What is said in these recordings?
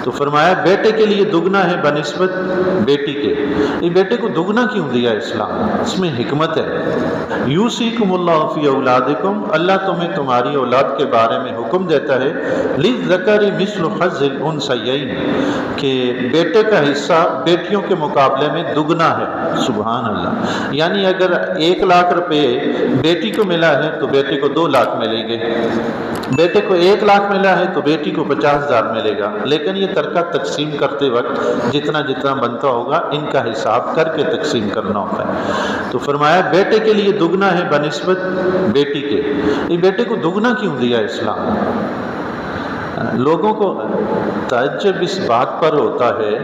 تو فرمایا بیٹے کے لیے دگنا ہے بنسبت بیٹی کے. یہ بیٹے کو دگنا کیوں دیا اسلام؟ اس میں حکمت ہے. یوصیکم اللہ فی اولادکم، اللہ تمہیں تمہاری اولاد کے بارے میں حکم دیتا ہے، للذکر مثل حظ الانثیین، کہ بیٹے کا حصہ بیٹیوں کے مقابلے میں دگنا ہے. سبحان اللہ. یعنی اگر 1,00,000 روپے بیٹی کو ملا ہے تو بیٹے کو 2,00,000 ملیں گے، بیٹے کو 1,00,000 ملا ہے تو بیٹی کو 50,000 ملے گا. لیکن یہ ترکہ تقسیم کرتے وقت جتنا جتنا بنتا ہوگا ان کا حساب کر کے تقسیم کرنا ہوتا ہے. تو فرمایا بیٹے کے لیے دگنا ہے بنسبت بیٹی کے. یہ بیٹے کو دگنا کیوں دیا اسلام؟ لوگوں کو تعجب اس بات پر ہوتا ہے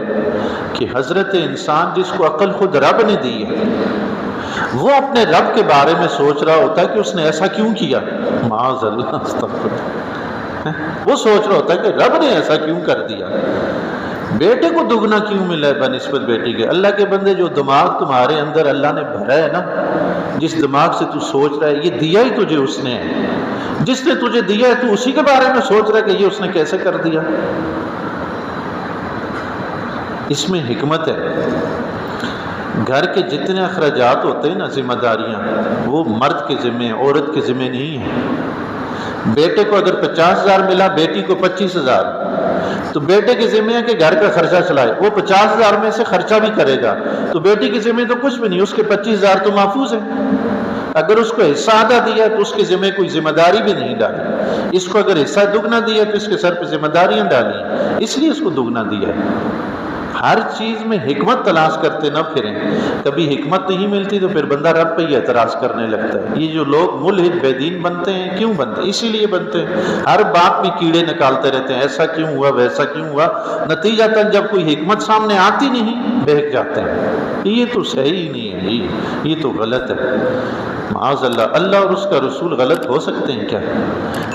کہ حضرت انسان جس کو عقل خود رب نے دی ہے، وہ اپنے رب کے بارے میں سوچ رہا ہوتا ہے کہ اس نے ایسا کیوں کیا. معاذ اللہ، استغفر. وہ سوچ رہا ہوتا ہے کہ رب نے ایسا کیوں کر دیا، بیٹے کو دگنا کیوں ملا ہے بنسبت بیٹی کے. اللہ کے بندے، جو دماغ تمہارے اندر اللہ نے بھرا ہے نا، جس دماغ سے تو سوچ رہا ہے، یہ دیا ہی تجھے اس نے ہے. جس نے تجھے دیا ہے تو اسی کے بارے میں سوچ رہا ہے کہ یہ اس نے کیسے کر دیا. اس میں حکمت ہے. گھر کے جتنے اخراجات ہوتے ہیں نا، ذمہ داریاں، وہ مرد کے ذمہ، عورت کے ذمہ نہیں ہیں. بیٹے کو اگر 50,000 ملا، بیٹی کو 25,000، تو بیٹے کے ذمہ ہے کہ گھر کا خرچہ چلائے. وہ 50,000 میں سے خرچہ بھی کرے گا، تو بیٹی کے ذمہ تو کچھ بھی نہیں، اس کے 25,000 تو محفوظ ہیں. اگر اس کو حصہ آدھا دیا تو اس کے ذمہ کوئی ذمہ داری بھی نہیں ڈالی. اس کو اگر حصہ دگنا دیا تو اس کے سر پہ ذمہ داریاں ڈالی، اس لیے اس کو دگنا دیا ہے. ہر چیز میں حکمت تلاش کرتے نہ پھریں. کبھی حکمت نہیں ملتی تو پھر بندہ رب پہ ہی اعتراض کرنے لگتا ہے. یہ جو لوگ ملحد بے دین بنتے ہیں، کیوں بنتے ہیں؟ اسی لیے بنتے ہیں. ہر بات میں کیڑے نکالتے رہتے ہیں، ایسا کیوں ہوا، ویسا کیوں ہوا. نتیجتاً جب کوئی حکمت سامنے آتی نہیں، بہک جاتے ہیں. یہ تو صحیح نہیں ہے، یہ تو غلط ہے. معاذ اللہ. اللہ اور اس کا رسول غلط ہو سکتے ہیں کیا؟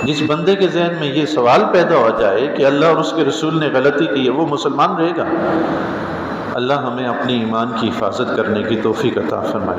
جس بندے کے ذہن میں یہ سوال پیدا ہو جائے کہ اللہ اور اس کے رسول نے غلطی کی ہے، وہ مسلمان رہے گا؟ اللہ ہمیں اپنے ایمان کی حفاظت کرنے کی توفیق عطا فرمائے.